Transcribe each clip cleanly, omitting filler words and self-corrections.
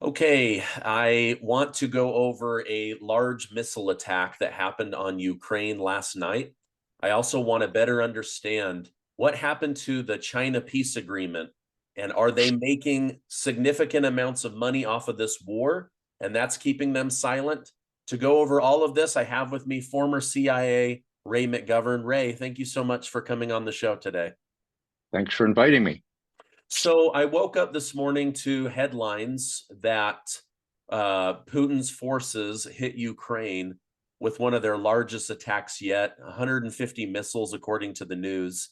Okay, I want to go over a large missile attack that happened on Ukraine last night. I also want to better understand what happened to the China peace agreement, and are they making significant amounts of money off of this war, and that's keeping them silent? To go over all of this, I have with me former CIA Ray McGovern. Ray, thank you so much for coming on the show today. Thanks for inviting me. So I woke up this morning to headlines that Putin's forces hit Ukraine with one of their largest attacks yet, 150 missiles, according to the news.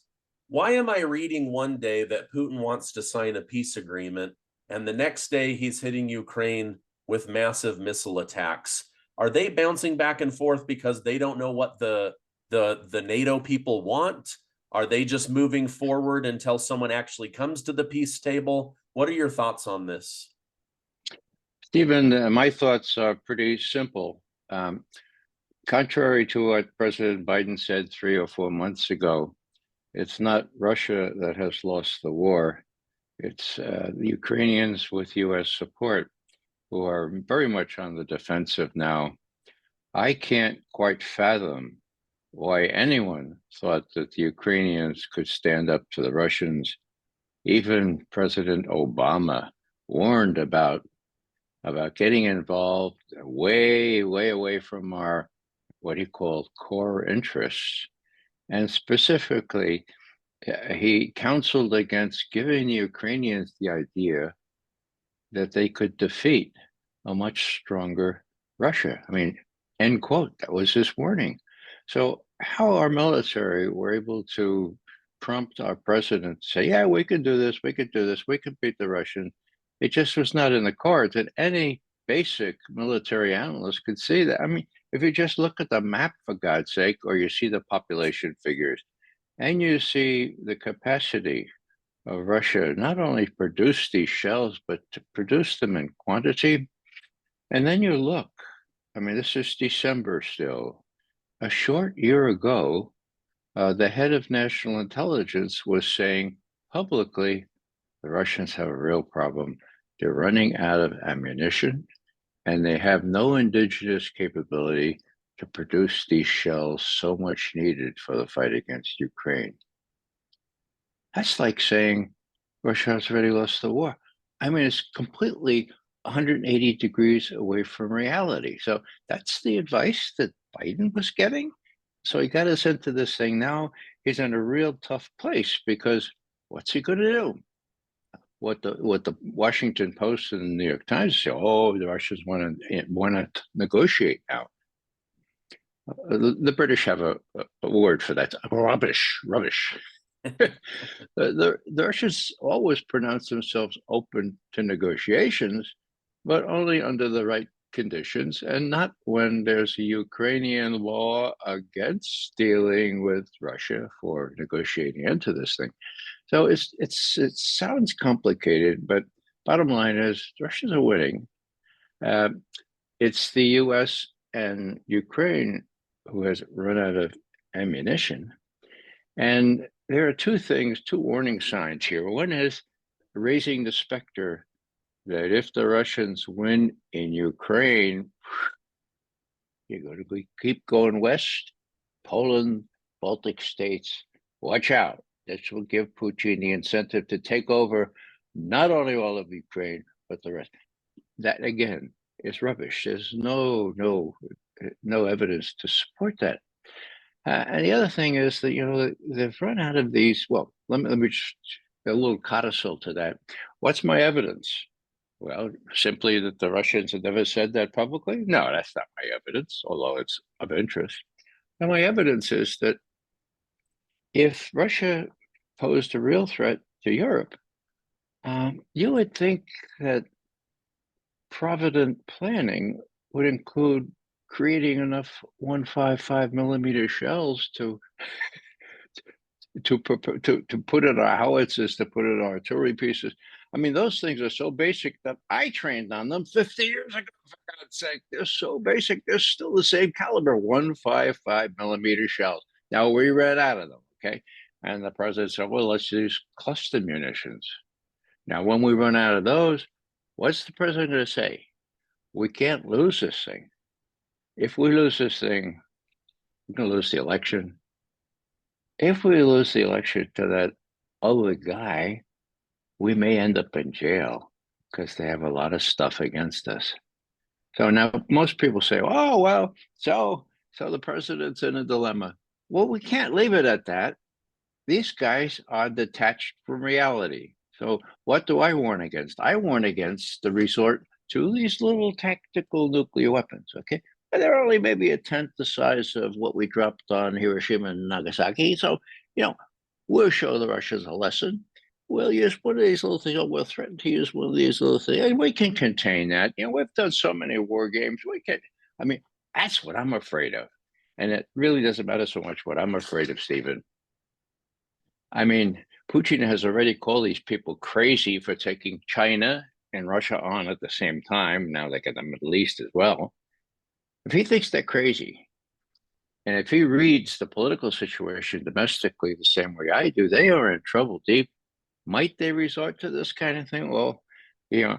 Why am I reading one day that Putin wants to sign a peace agreement, and the next day he's hitting Ukraine with massive missile attacks? Are they bouncing back and forth because they don't know what the NATO people want? Are they just moving forward until someone actually comes to the peace table? What are your thoughts on this? Stephen, my thoughts are pretty simple. Contrary to what President Biden said 3 or 4 months ago, it's not Russia that has lost the war. It's the Ukrainians with US support who are very much on the defensive now. I can't quite fathom why anyone thought that the Ukrainians could stand up to the Russians. Even President Obama warned about getting involved way away from our what he called core interests. And specifically, he counseled against giving the Ukrainians the idea that they could defeat a much stronger Russia. I mean, end quote. That was his warning. So how our military were able to prompt our president to say, yeah, we can do this, we could do this, we could beat the Russians. It just was not in the cards. And any basic military analyst could see that. I mean, if you just look at the map, for God's sake, or you see the population figures, and you see the capacity of Russia not only produce these shells, but to produce them in quantity. And then you look, I mean, this is December still. A short year ago, the head of national intelligence was saying publicly, the Russians have a real problem. They're running out of ammunition and they have no indigenous capability to produce these shells so much needed for the fight against Ukraine. That's like saying Russia has already lost the war. I mean, it's completely 180 degrees away from reality. So that's the advice that Biden was getting. So he got us into this thing. Now he's in a real tough place because what's he going to do? What the Washington Post and the New York Times say? Oh, the Russians want to negotiate now. The British have a word for that. Rubbish, rubbish. The Russians always pronounce themselves open to negotiations, but only under the right conditions and not when there's a Ukrainian law against dealing with Russia for negotiating into this thing. So it sounds complicated, but bottom line is the Russians are winning. Uh, it's the U.S. and Ukraine who has run out of ammunition. And there are two warning signs here. One is raising the specter that if the Russians win in Ukraine, you're going to keep going west, Poland, Baltic states, watch out. This will give Putin the incentive to take over not only all of Ukraine, but the rest. That again is rubbish. There's no evidence to support that. And the other thing is that they've run out of these. Well, let me just a little codicil to that. What's my evidence? Well, simply that the Russians have never said that publicly. No, that's not my evidence, although it's of interest. And my evidence is that if Russia posed a real threat to Europe, you would think that provident planning would include creating enough 155 millimeter shells to put in our howitzers, to put in our artillery pieces. I mean, those things are so basic that I trained on them 50 years ago, for God's sake. They're so basic. They're still the same caliber, 155 millimeter shells. Now we ran out of them, okay? And the president said, well, let's use cluster munitions. Now, when we run out of those, what's the president going to say? We can't lose this thing. If we lose this thing, we're going to lose the election. If we lose the election to that other guy, we may end up in jail because they have a lot of stuff against us. So now most people say, oh, well, so the president's in a dilemma. Well, we can't leave it at that. These guys are detached from reality. So what do I warn against? I warn against the resort to these little tactical nuclear weapons, okay? And they're only maybe a tenth the size of what we dropped on Hiroshima and Nagasaki. So, we'll show the Russians a lesson. We'll use one of these little things, or we'll threaten to use one of these little things. And we can contain that. We've done so many war games. That's what I'm afraid of. And it really doesn't matter so much what I'm afraid of, Stephen. Putin has already called these people crazy for taking China and Russia on at the same time. Now they got the Middle East as well. If he thinks they're crazy, and if he reads the political situation domestically the same way I do, they are in trouble deep. Might they resort to this kind of thing? Well, the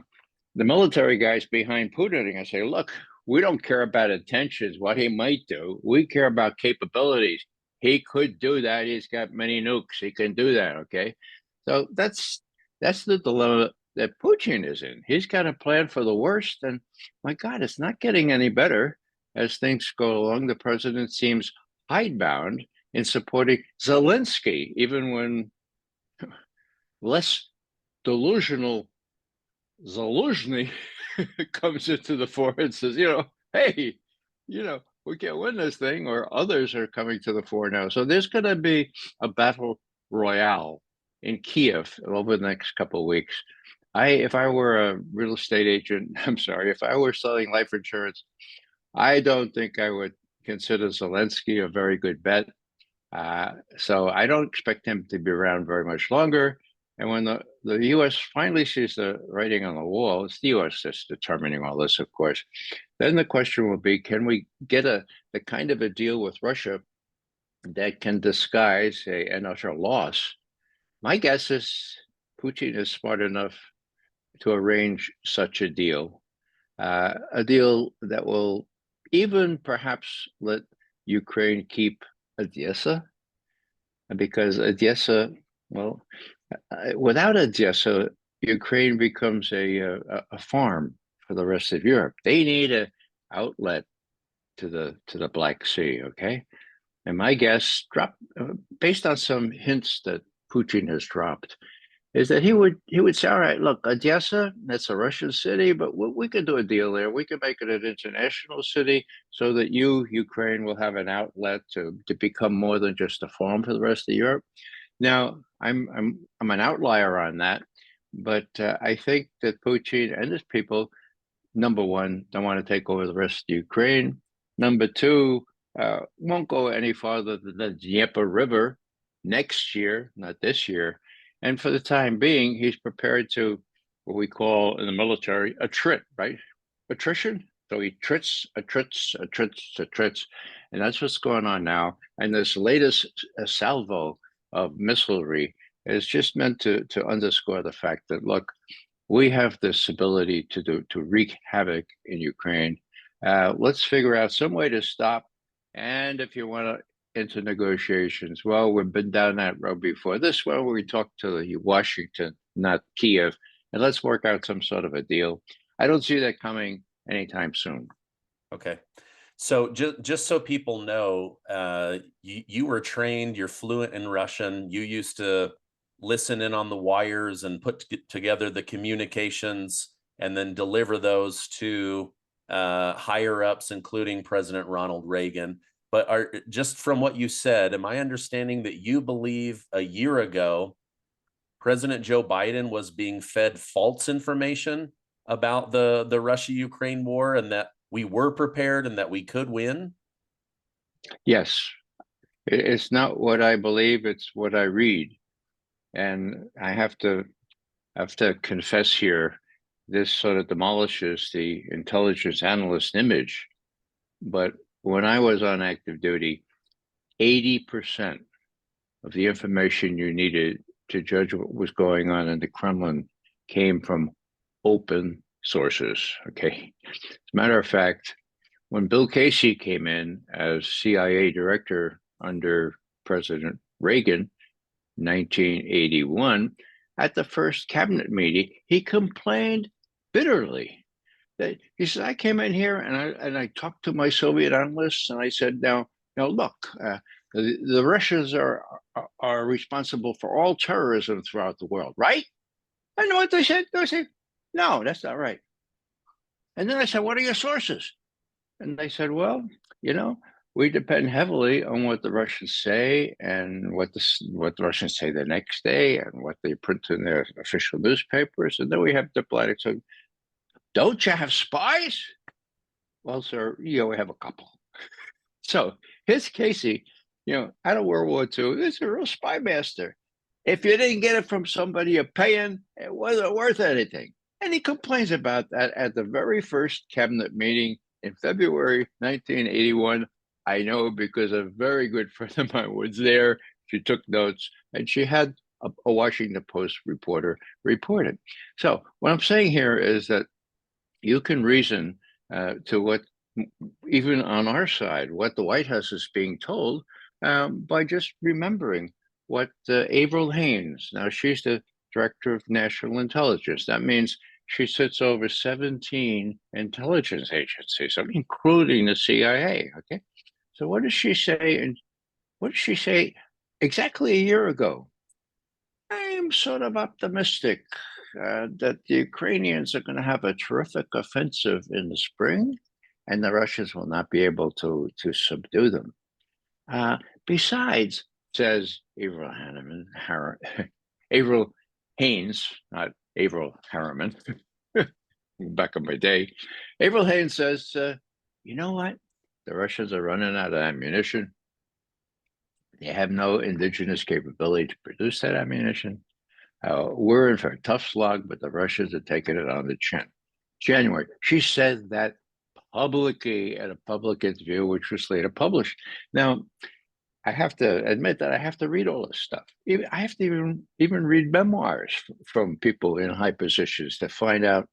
military guys behind Putin are going to say, look, we don't care about intentions, what he might do. We care about capabilities. He could do that. He's got many nukes. He can do that, okay? So that's the dilemma that Putin is in. He's got a plan for the worst, and my God, it's not getting any better as things go along. The president seems hidebound in supporting Zelensky, even when less delusional Zaluzhny comes into the fore and says, hey, we can't win this thing, or others are coming to the fore now. So there's going to be a battle royale in Kiev over the next couple of weeks. If I were a real estate agent, if I were selling life insurance, I don't think I would consider Zelensky a very good bet. So I don't expect him to be around very much longer. And when the U.S. finally sees the writing on the wall, it's the U.S. that's determining all this, of course. Then the question will be, can we get the kind of a deal with Russia that can disguise an utter loss? My guess is Putin is smart enough to arrange such a deal that will even perhaps let Ukraine keep Odessa, because Odessa, well, without Odessa, Ukraine becomes a farm for the rest of Europe. They need an outlet to the Black Sea. Okay, and my guess, based on some hints that Putin has dropped, is that he would say, all right, look, Odessa, that's a Russian city, but we could do a deal there. We could make it an international city so that Ukraine, will have an outlet to become more than just a farm for the rest of Europe. Now, I'm an outlier on that, but I think that Putin and his people, number one, don't want to take over the rest of Ukraine. Number two, won't go any farther than the Dnieper River next year, not this year. And for the time being, he's prepared to, what we call in the military, attrit, right? Attrition. So he trits, and that's what's going on now. And this latest salvo of missilery is just meant to underscore the fact that, look, we have this ability to wreak havoc in Ukraine. Let's figure out some way to stop. And if you want to into negotiations, well, we've been down that road before. This one, we talked to Washington, not Kiev, and let's work out some sort of a deal. I don't see that coming anytime soon. Okay. So just so people know, you were trained, you're fluent in Russian. You used to listen in on the wires and put together the communications and then deliver those to higher ups, including President Ronald Reagan. But just from what you said, am I understanding that you believe a year ago President Joe Biden was being fed false information about the Russia-Ukraine war, and that we were prepared and that we could win? Yes, it's not what I believe, it's what I read. And I have to confess here, this sort of demolishes the intelligence analyst image. But when I was on active duty, 80% of the information you needed to judge what was going on in the Kremlin came from open sources. Okay. As a matter of fact, when Bill Casey came in as CIA director under President Reagan, 1981, at the first cabinet meeting, he complained bitterly that he said, "I came in here and I talked to my Soviet analysts and I said, now look, the Russians are responsible for all terrorism throughout the world, right?" I know what they said. They said, "No, that's not right." And then I said, "What are your sources?" And they said, "Well, we depend heavily on what the Russians say and what the Russians say the next day and what they print in their official newspapers. And then we have diplomatic. So, don't you have spies?" "Well, sir, we have a couple." So here's Casey, out of World War II, is a real spy master. If you didn't get it from somebody you're paying, it wasn't worth anything. And he complains about that at the very first cabinet meeting in February 1981. I know because a very good friend of mine was there. She took notes and she had a Washington Post reporter report it. So what I'm saying here is that you can reason to what, even on our side, what the White House is being told by just remembering what Avril Haines, now she's the director of national intelligence. That means she sits over 17 intelligence agencies, including the CIA. Okay. So what does she say? And what did she say exactly a year ago? "I'm sort of optimistic that the Ukrainians are going to have a terrific offensive in the spring, and the Russians will not be able to subdue them. Besides," says Avril Avril Haines, not Avril Harriman, back in my day, Avril Haines says, "You know what? The Russians are running out of ammunition. They have no indigenous capability to produce that ammunition. We're in for a tough slog, but the Russians are taking it on the chin." January. She said that publicly at a public interview, which was later published. Now, I have to admit that I have to read all this stuff. I have to even read memoirs from people in high positions to find out,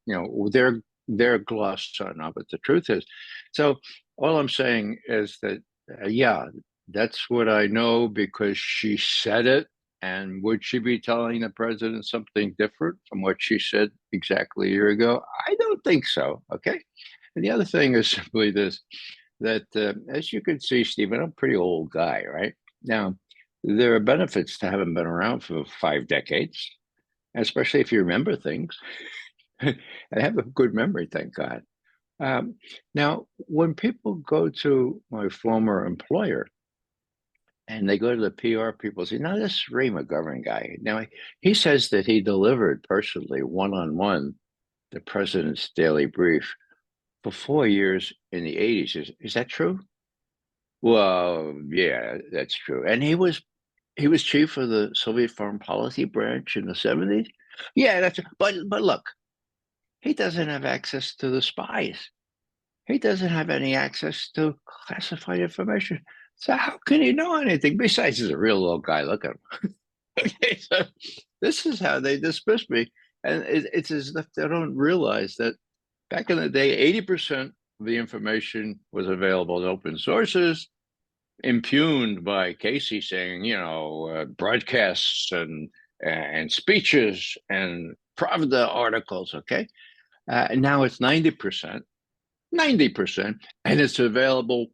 their gloss on what the truth is. So all I'm saying is that, yeah, that's what I know because she said it. And would she be telling the president something different from what she said exactly a year ago? I don't think so. Okay. And the other thing is simply this, that as you can see, Stephen, I'm a pretty old guy, right? Now, there are benefits to having been around for 5 decades, especially if you remember things. I have a good memory, thank God. Now, when people go to my former employer and they go to the PR people, say, "Now, this Ray McGovern guy, now he says that he delivered personally one-on-one the president's daily brief for 4 years in the 80s. Is that true?" "Well, yeah, that's true." "And he was chief of the Soviet foreign policy branch in the 70s." "Yeah, that's, but look, he doesn't have access to the spies. He doesn't have any access to classified information. So how can he know anything? Besides, he's a real old guy. Look at him." Okay, so this is how they dismiss me. And it's as if they don't realize that back in the day, 80% of the information was available in open sources, impugned by Casey saying, broadcasts and speeches and Pravda articles. Okay. And now it's 90%, and it's available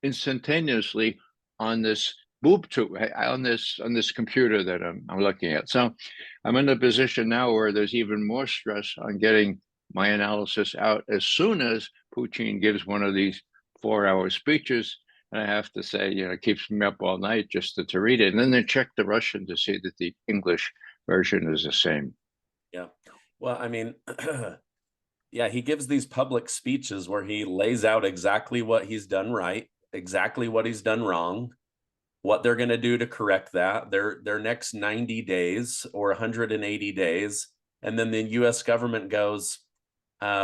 instantaneously on this boob tube, on this computer that I'm looking at. So I'm in a position now where there's even more stress on getting my analysis out as soon as Putin gives one of these 4-hour speeches. And I have to say, it keeps me up all night just to read it. And then they check the Russian to see that the English version is the same. Yeah. Well, I mean, yeah, he gives these public speeches where he lays out exactly what he's done right, exactly what he's done wrong, what they're going to do to correct that, their next 90 days or 180 days. And then the US government goes,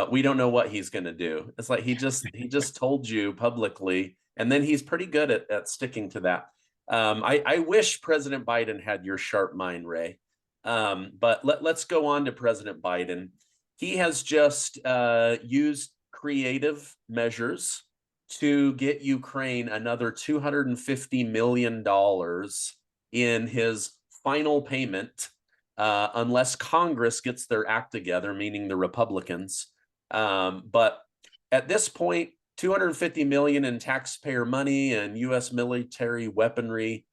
we don't know what he's going to do. It's like he just told you publicly, and then he's pretty good at sticking to that. I wish President Biden had your sharp mind, Ray. But let's go on to President Biden. He has just used creative measures to get Ukraine another $250 million in his final payment, unless Congress gets their act together, meaning the Republicans. But at this point, 250 million in taxpayer money and U.S. military weaponry.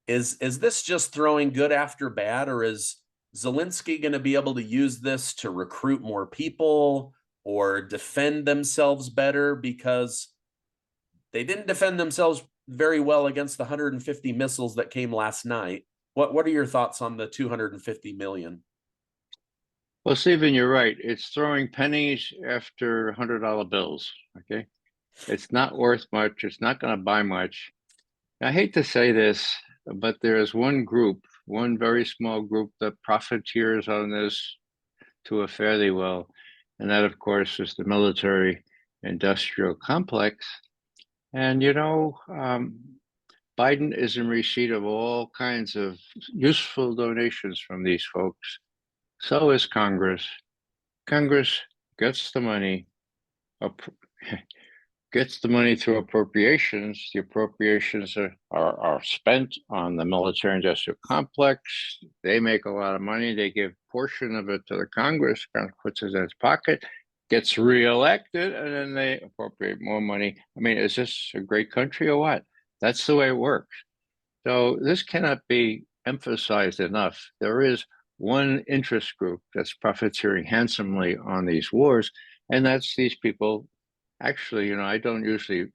Is this just throwing good after bad, or is Zelensky going to be able to use this to recruit more people or defend themselves better? Because they didn't defend themselves very well against the 150 missiles that came last night. What are your thoughts on the 250 million? Well, Stephen, you're right. It's throwing pennies after $100 bills. Okay. It's not worth much. It's not going to buy much. I hate to say this, but there is one group, one very small group that profiteers on this to a fairly well. And that, of course, is the military industrial complex. And, Biden is in receipt of all kinds of useful donations from these folks. So is Congress. Congress gets the money, gets the money through appropriations. The appropriations are spent on the military industrial complex. They make a lot of money. They give a portion of it to the Congress, Congress puts it in its pocket, gets reelected, and then they appropriate more money. I mean, is this a great country or what? That's the way it works. So this cannot be emphasized enough. There is one interest group that's profiteering handsomely on these wars, and that's these people. Actually, I don't usually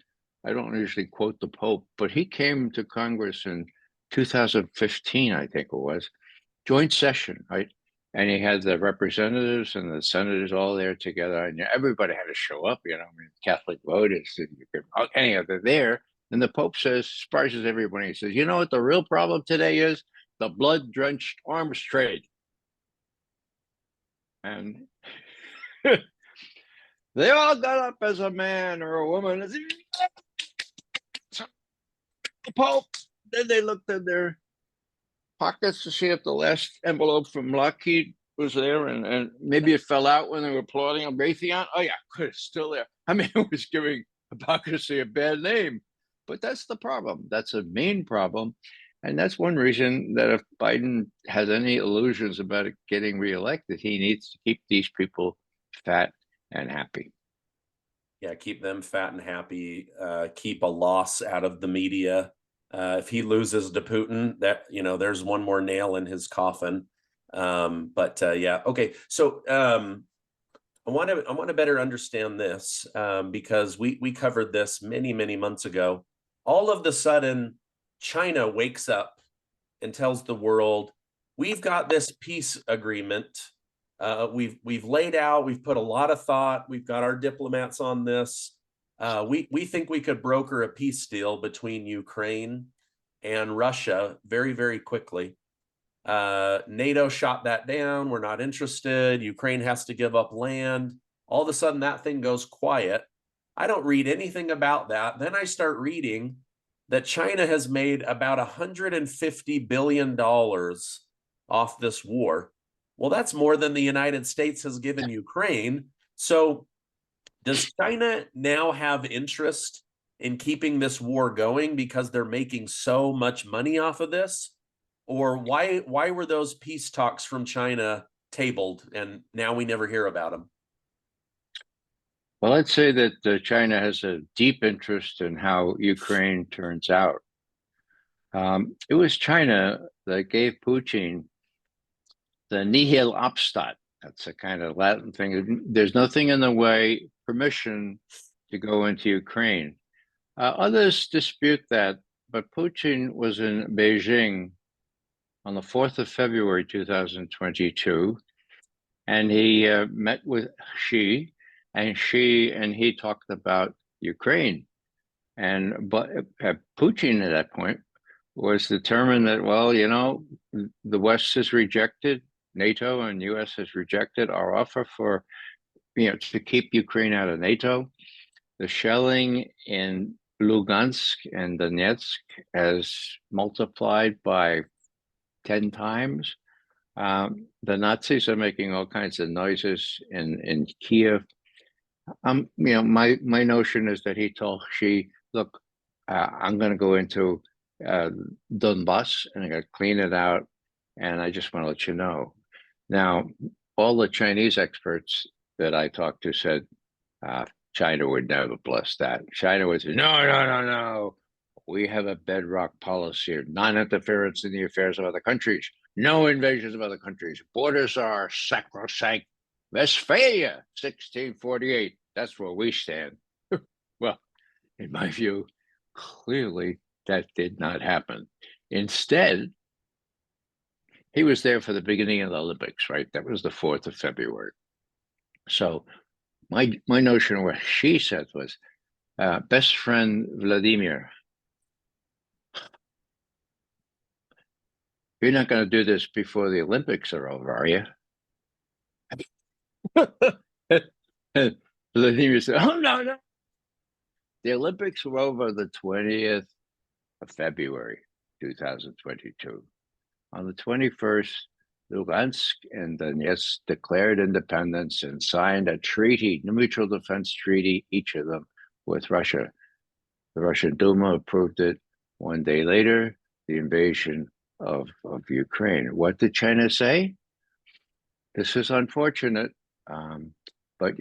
quote the Pope, but he came to Congress in 2015, I think it was, joint session, right? And he had the representatives and the senators all there together, and everybody had to show up. I mean, Catholic voters, anyhow, they're there. And the Pope surprises everybody. He says, "You know what the real problem today is? The blood-drenched arms trade." And they all got up as a man or a woman. The Pope. Then they looked in their pockets to see if the last envelope from Lockheed was there, and maybe it fell out when they were applauding on Raytheon. Oh yeah, good, it's still there. I mean, it was giving hypocrisy a bad name. But that's the problem. That's a main problem. And that's one reason that if Biden has any illusions about getting reelected, he needs to keep these people fat and happy. Yeah, keep them fat and happy. Keep a loss out of the media. If he loses to Putin, there's one more nail in his coffin. Yeah, okay. So I want to better understand this, because we covered this many months ago. All of the sudden, China wakes up and tells the world, we've got this peace agreement. We've laid out, we've put a lot of thought, we've got our diplomats on this. We think we could broker a peace deal between Ukraine and Russia very quickly. NATO shot that down. We're not interested. Ukraine has to give up land. All of a sudden, that thing goes quiet. I don't read anything about that. Then I start reading that China has made about $150 billion off this war. Well, that's more than the United States has given Ukraine. So does China now have interest in keeping this war going because they're making so much money off of this? Or why were those peace talks from China tabled and now we never hear about them? Well, let's say that China has a deep interest in how Ukraine turns out. It was China that gave Putin the nihil obstat. That's a kind of Latin thing. There's nothing in the way, permission to go into Ukraine. Others dispute that, but Putin was in Beijing on the 4th of February 2022, and he met with Xi, and he talked about Ukraine. But Putin at that point was determined that, well, the West has rejected, NATO and US has rejected our offer for, to keep Ukraine out of NATO. The shelling in Lugansk and Donetsk has multiplied by 10 times. The Nazis are making all kinds of noises in Kiev. My notion is that he told Xi, look, I'm going to go into Donbass and I'm going to clean it out, and I just want to let you know. Now, all the Chinese experts that I talked to said China would never bless that. China would say, no, no, no, no. We have a bedrock policy of non-interference in the affairs of other countries, no invasions of other countries. Borders are sacrosanct. Westphalia, 1648. That's where we stand. Well, in my view, clearly that did not happen. Instead, he was there for the beginning of the Olympics, right? That was the 4th of February. So my notion of what she said was, best friend Vladimir, you're not going to do this before the Olympics are over, are you? And Vladimir said, oh, no, no. The Olympics were over the 20th of February, 2022. On the 21st, Lugansk and Donetsk declared independence and signed a treaty, a mutual defense treaty, each of them with Russia. The Russian Duma approved it. One day later, the invasion of Ukraine. What did China say? This is unfortunate, but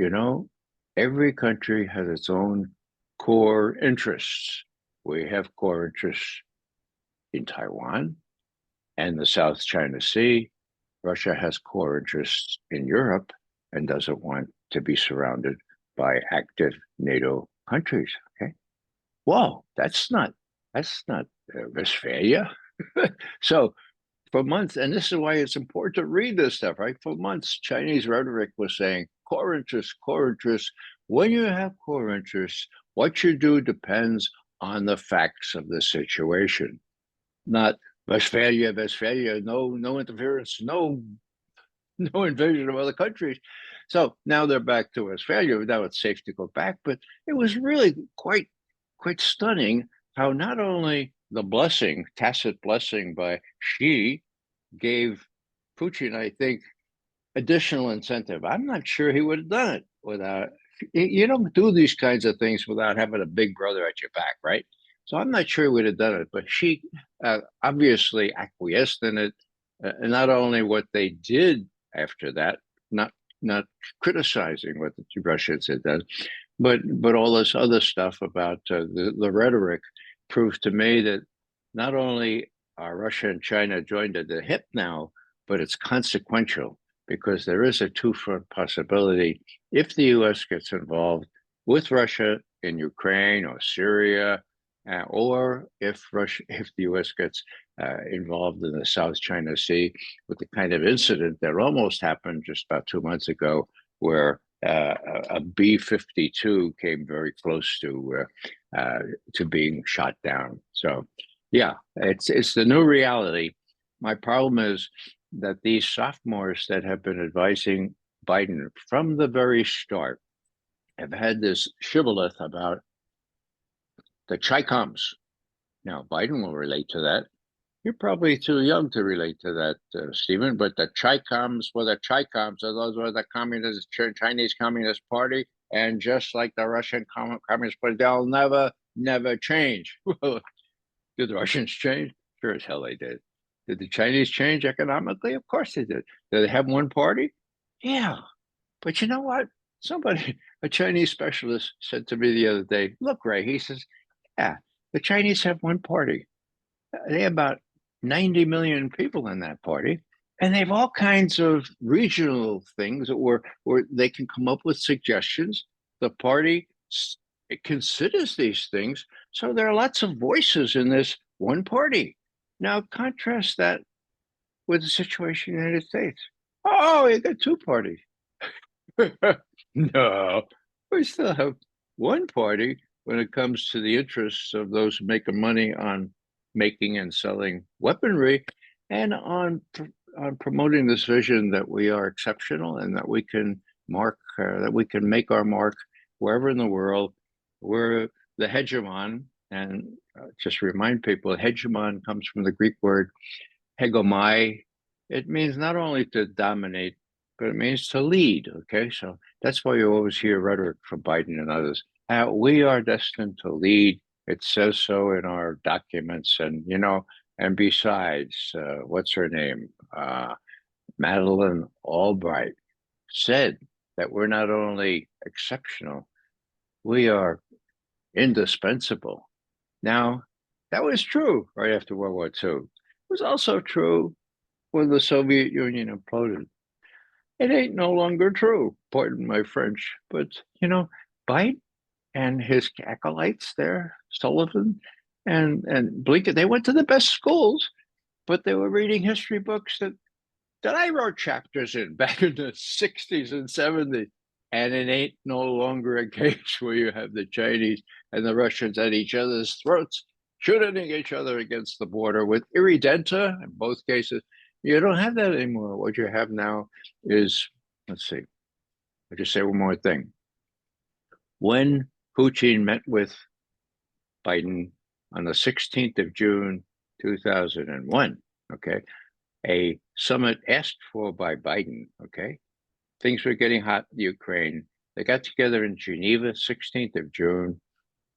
every country has its own core interests. We have core interests in Taiwan and the South China Sea. Russia has core interests in Europe and doesn't want to be surrounded by active NATO countries. Okay. Whoa, that's not Westphalia. So for months, and this is why it's important to read this stuff, right? For months, Chinese rhetoric was saying core interests, core interests. When you have core interests, what you do depends on the facts of the situation, not Westphalia, no interference, no invasion of other countries. So now they're back to Westphalia. Now it's safe to go back, but it was really quite stunning how not only the blessing, tacit blessing by Xi gave Putin, I think, additional incentive. I'm not sure he would have done it without. You don't do these kinds of things without having a big brother at your back, right? So I'm not sure he would have done it, but Xi obviously acquiesced in it. And not only what they did after that, not criticizing what the Russians had done, but all this other stuff about the rhetoric proves to me that not only are Russia and China joined at the hip now, but it's consequential, because there is a two-front possibility. If the U.S. gets involved with Russia in Ukraine or Syria, or if the U.S. gets involved in the South China Sea with the kind of incident that almost happened just about 2 months ago, where a B-52 came very close to being shot down. So, yeah, it's the new reality. My problem is that these sophomores that have been advising Biden from the very start have had this shibboleth about the Chicoms. Now, Biden will relate to that. You're probably too young to relate to that, Stephen, but the Chicoms were the Chicoms. Those were the Chinese Communist Party. And just like the Russian Communist Party, they'll never change. Did the Russians change? Sure as hell they did. Did the Chinese change economically? Of course they did. Did they have one party? Yeah. But you know what? A Chinese specialist said to me the other day, look, Ray, he says, yeah, the Chinese have one party. They have about 90 million people in that party. And they have all kinds of regional things where they can come up with suggestions. The party considers these things. So there are lots of voices in this one party. Now contrast that with the situation in the United States. Oh, you got two parties. No, we still have one party when it comes to the interests of those making money on making and selling weaponry, and on promoting this vision that we are exceptional and that we can make our mark wherever in the world. We're the hegemon, and just remind people, hegemon comes from the Greek word hegemai. it means not only to dominate, but it means to lead. Okay, so that's why you always hear rhetoric from Biden and others. We are destined to lead. It says so in our documents, and and besides, what's her name? Madeleine Albright said that we're not only exceptional, we are indispensable. Now, that was true right after World War II. It was also true when the Soviet Union imploded. It ain't no longer true, pardon my French, but Biden and his acolytes there, Sullivan and Blinken, they went to the best schools, but they were reading history books that I wrote chapters in back in the 60s and 70s. And it ain't no longer a case where you have the Chinese and the Russians at each other's throats, shooting each other against the border with irredenta in both cases. You don't have that anymore. What you have now is, let's see, I'll just say one more thing. When Putin met with Biden on the 16th of June, 2001, okay, a summit asked for by Biden, okay, things were getting hot in Ukraine. They got together in Geneva, 16th of June.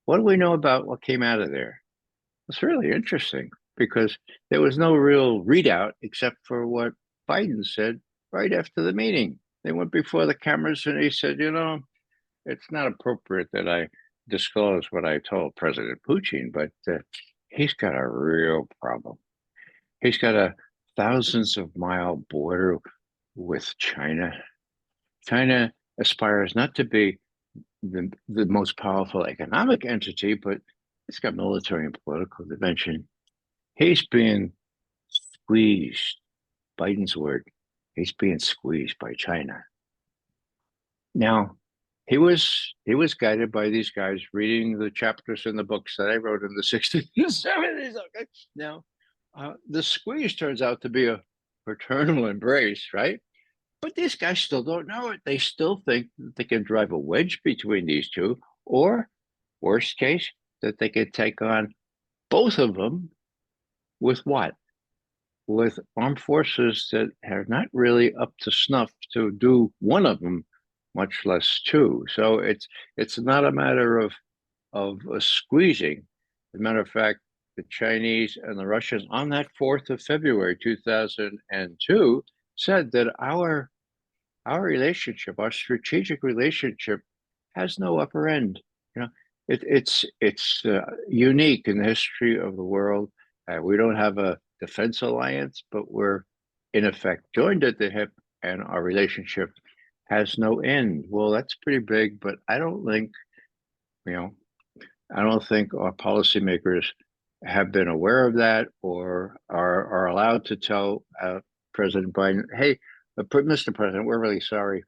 What do we know about what came out of there? It's really interesting because there was no real readout except for what Biden said right after the meeting. They went before the cameras and he said, it's not appropriate that I disclose what I told President Putin, but he's got a real problem. He's got a thousands of mile border with China. China aspires not to be the most powerful economic entity, but it's got military and political dimension. He's being squeezed, Biden's word, he's being squeezed by China. Now, he was guided by these guys reading the chapters in the books that I wrote in the 60s and 70s. Okay. Now, the squeeze turns out to be a fraternal embrace, right? But these guys still don't know it. They still think that they can drive a wedge between these two, or worst case, that they could take on both of them with what? With armed forces that are not really up to snuff to do one of them, much less two. So it's not a matter of squeezing. As a matter of fact, the Chinese and the Russians on that 4th of February 2002 said that our relationship, our strategic relationship, has no upper end. It's unique in the history of the world. We don't have a defense alliance, but we're in effect joined at the hip, and our relationship has no end. Well, that's pretty big, but I don't think our policymakers have been aware of that or are allowed to tell President Biden, hey, Mr. President, we're really sorry.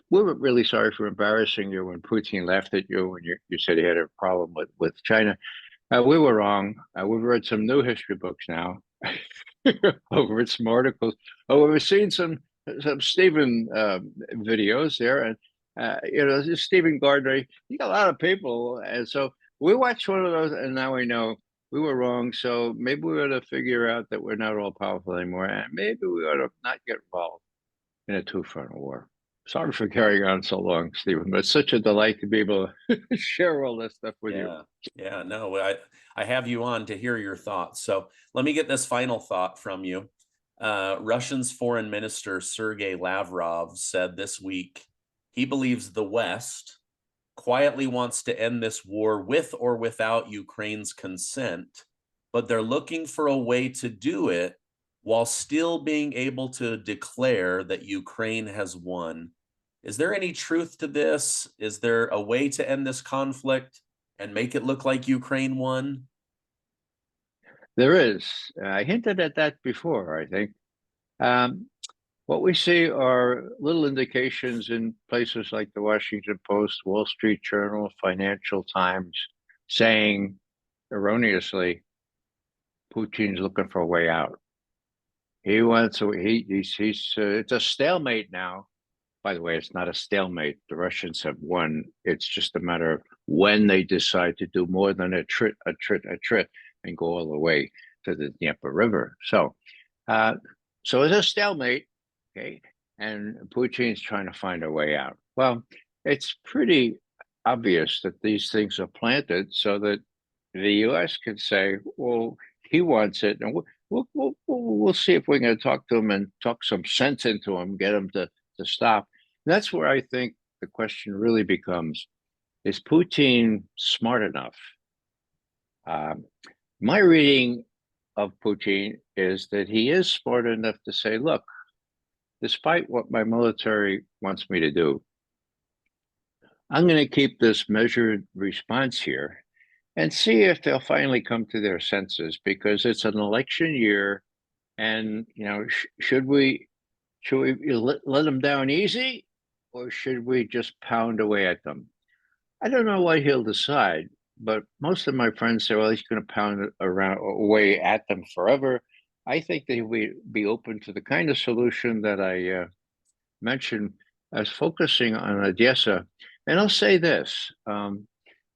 We're really sorry for embarrassing you when Putin laughed at you when you said he had a problem with China. We were wrong. We've read some new history books now. We've read some articles. We've seen some Stephen videos there, and Stephen Gardner. You got a lot of people, and so we watched one of those, and now we know we were wrong. So maybe we ought to figure out that we're not all powerful anymore, and maybe we ought to not get involved in a two-front war. Sorry for carrying on so long, Stephen, but it's such a delight to be able to share all this stuff with you. Yeah, no, I have you on to hear your thoughts. So let me get this final thought from you. Russia's foreign minister, Sergei Lavrov, said this week he believes the West quietly wants to end this war with or without Ukraine's consent, but they're looking for a way to do it while still being able to declare that Ukraine has won. Is there any truth to this? Is there a way to end this conflict and make it look like Ukraine won? There is. I hinted at that before, I think. What we see are little indications in places like the Washington Post, Wall Street Journal, Financial Times, saying erroneously, Putin's looking for a way out. He wants to, he's it's a stalemate now. By the way, it's not a stalemate. The Russians have won. It's just a matter of when they decide to do more than a trit, and go all the way to the Dnieper River. So So it's a stalemate, okay? And Putin's trying to find a way out. Well, it's pretty obvious that these things are planted so that the U.S. can say, well, he wants it, and we'll see if we can talk to him and talk some sense into him, get him to stop. And that's where I think the question really becomes: is Putin smart enough? My reading of Putin is that he is smart enough to say, look, despite what my military wants me to do, I'm going to keep this measured response here and see if they'll finally come to their senses, because it's an election year. And, should we let them down easy, or should we just pound away at them? I don't know what he'll decide, but most of my friends say, well, he's going to pound away at them forever. I think they would be open to the kind of solution that I mentioned as focusing on Odessa. And I'll say this,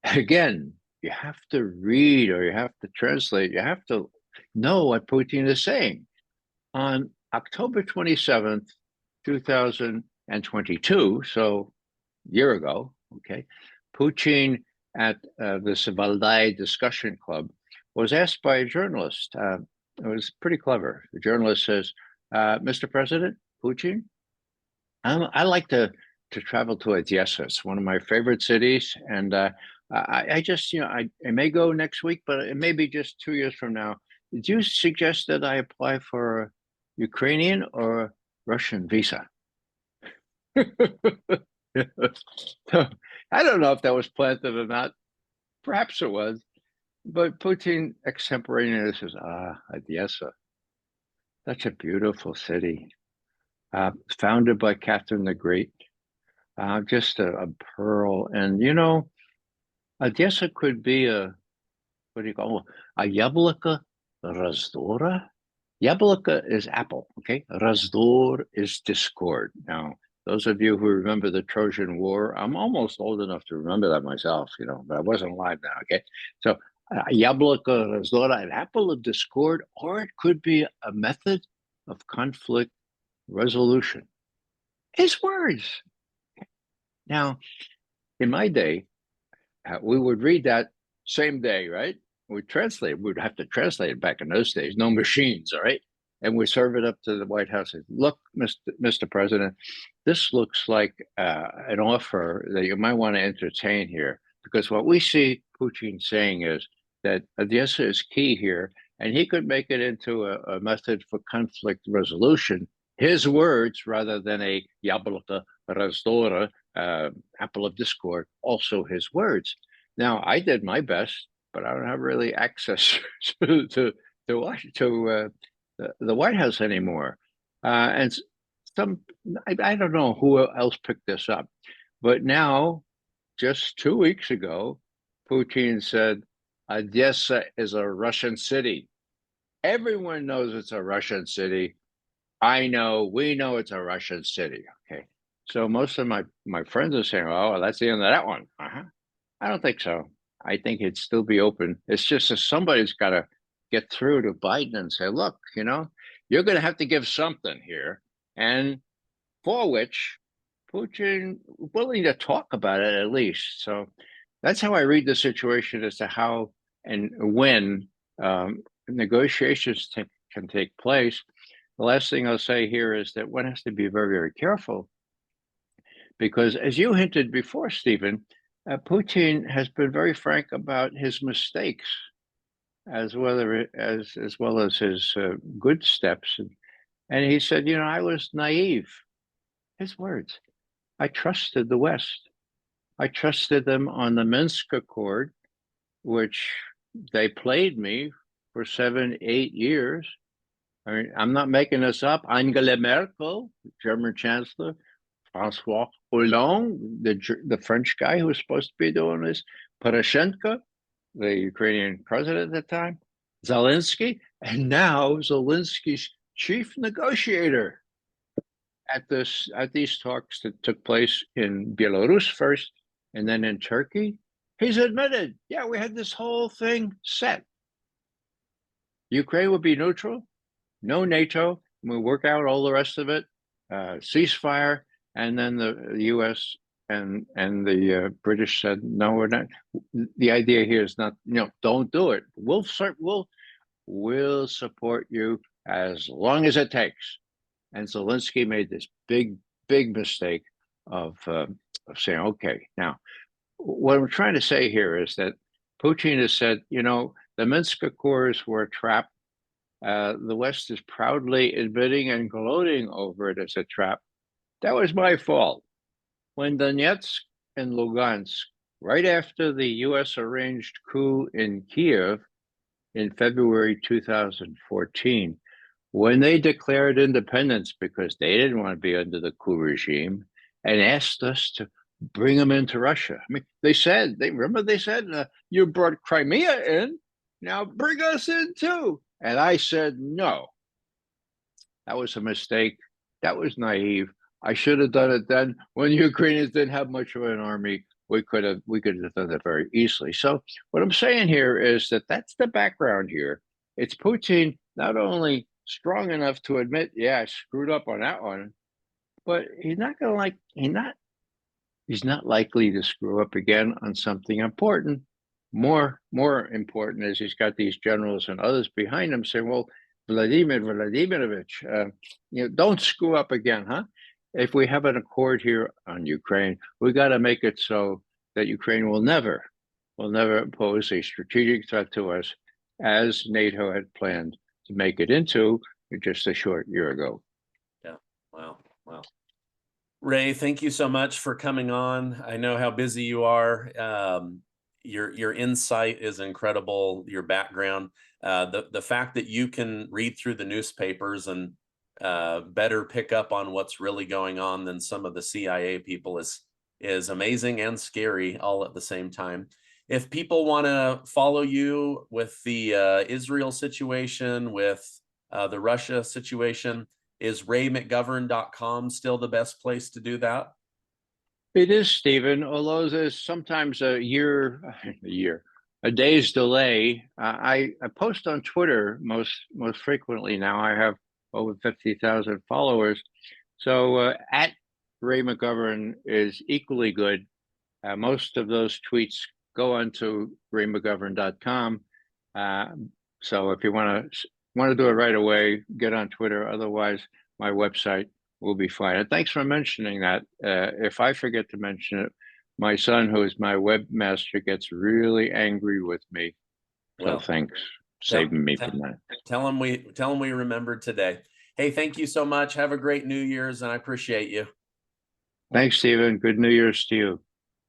again, you have to read, or you have to translate, you have to know what Putin is saying. On October 27th, 2022, so a year ago, okay, Putin at the Valdai discussion club was asked by a journalist. It was pretty clever. The journalist says, Mr. President, Putin, I like to travel to Odessa. It's one of my favorite cities. And I just, I may go next week, but it may be just 2 years from now. Did you suggest that I apply for a Ukrainian or Russian visa? So I don't know if that was planted or not. Perhaps it was. But Putin extemporaneously says, Odessa, such a beautiful city. Founded by Catherine the Great. Just a pearl. And, Odessa could be what do you call it? A yabloko razdora. Yabloko is apple, okay? Razdor is discord. Now, those of you who remember the Trojan War, I'm almost old enough to remember that myself, but I wasn't alive now, okay? So, yabloko razdora, an apple of discord, or it could be a method of conflict resolution. His words. Now, in my day, we would read that same day, right? We'd have to translate it back in those days, no machines, all right? And we serve it up to the White House. Look, Mr. President, this looks like an offer that you might want to entertain here, because what we see Putin saying is that Odessa is key here, and he could make it into a method for conflict resolution. His words, rather than a yabloko razdora, apple of discord, also his words. Now, I did my best, but I don't have really access to the White House anymore. And I don't know who else picked this up, but now, just 2 weeks ago, Putin said, Odessa is a Russian city. Everyone knows it's a Russian city. We know it's a Russian city, okay? So most of my friends are saying, oh, well, that's the end of that one. I don't think so. I think it'd still be open. It's just that somebody's got to get through to Biden and say, look, you're going to have to give something here. And for which Putin willing to talk about it at least. So that's how I read the situation as to how and when negotiations can take place. The last thing I'll say here is that one has to be very, very careful, because as you hinted before, Stephen, Putin has been very frank about his mistakes, as well as his good steps. And he said, I was naive. His words. I trusted the West. I trusted them on the Minsk Accord, which they played me for 7, 8 years. I mean, I'm not making this up. Angela Merkel, German Chancellor, François Hollande, the French guy who was supposed to be doing this, Poroshenko, the Ukrainian president at the time, Zelensky, and now Zelensky's chief negotiator at these talks that took place in Belarus first and then in Turkey. He's admitted, yeah, we had this whole thing set. Ukraine would be neutral, no NATO, we'll work out all the rest of it, ceasefire, and then the U.S. and the British said, no, we're not. The idea here is not, don't do it. We'll support you as long as it takes. And Zelensky made this big mistake of saying, okay, now what I'm trying to say here is that Putin has said, the Minsk Accords were a trap. The West is proudly admitting and gloating over it as a trap. That was my fault. When Donetsk and Lugansk, right after the U.S. arranged coup in Kiev in February 2014, when they declared independence because they didn't want to be under the coup regime and asked us to bring them into Russia. I mean, they said, you brought Crimea in, now bring us in too. And I said, no, that was a mistake. That was naive. I should have done it then when the Ukrainians didn't have much of an army. We could have done that very easily. So what I'm saying here is that that's the background here. It's Putin not only strong enough to admit, yeah, I screwed up on that one, but he's not likely to screw up again on something important. More important is he's got these generals and others behind him saying, well, Vladimir Vladimirovich, don't screw up again, huh? If we have an accord here on Ukraine, we got to make it so that Ukraine will never pose a strategic threat to us as NATO had planned to make it into just a short year ago. Yeah. Wow. Ray, thank you so much for coming on. I know how busy you are. Your insight is incredible. Your background, the fact that you can read through the newspapers and better pick up on what's really going on than some of the CIA people is amazing and scary all at the same time. If people want to follow you with the Israel situation, with the Russia situation, is raymcgovern.com still the best place to do that? It is, Stephen, although there's sometimes a day's delay. I post on Twitter most frequently now. I have over 50,000 followers. So at Ray McGovern is equally good. Most of those tweets go onto raymcgovern.com. So if you want to do it right away, get on Twitter. Otherwise, my website will be fine. And thanks for mentioning that. If I forget to mention it, my son, who is my webmaster, gets really angry with me. So thanks, saving me from that. Tell him we remembered today. Hey, thank you so much. Have a great New Year's, and I appreciate you. Thanks, Stephen. Good New Year's to you.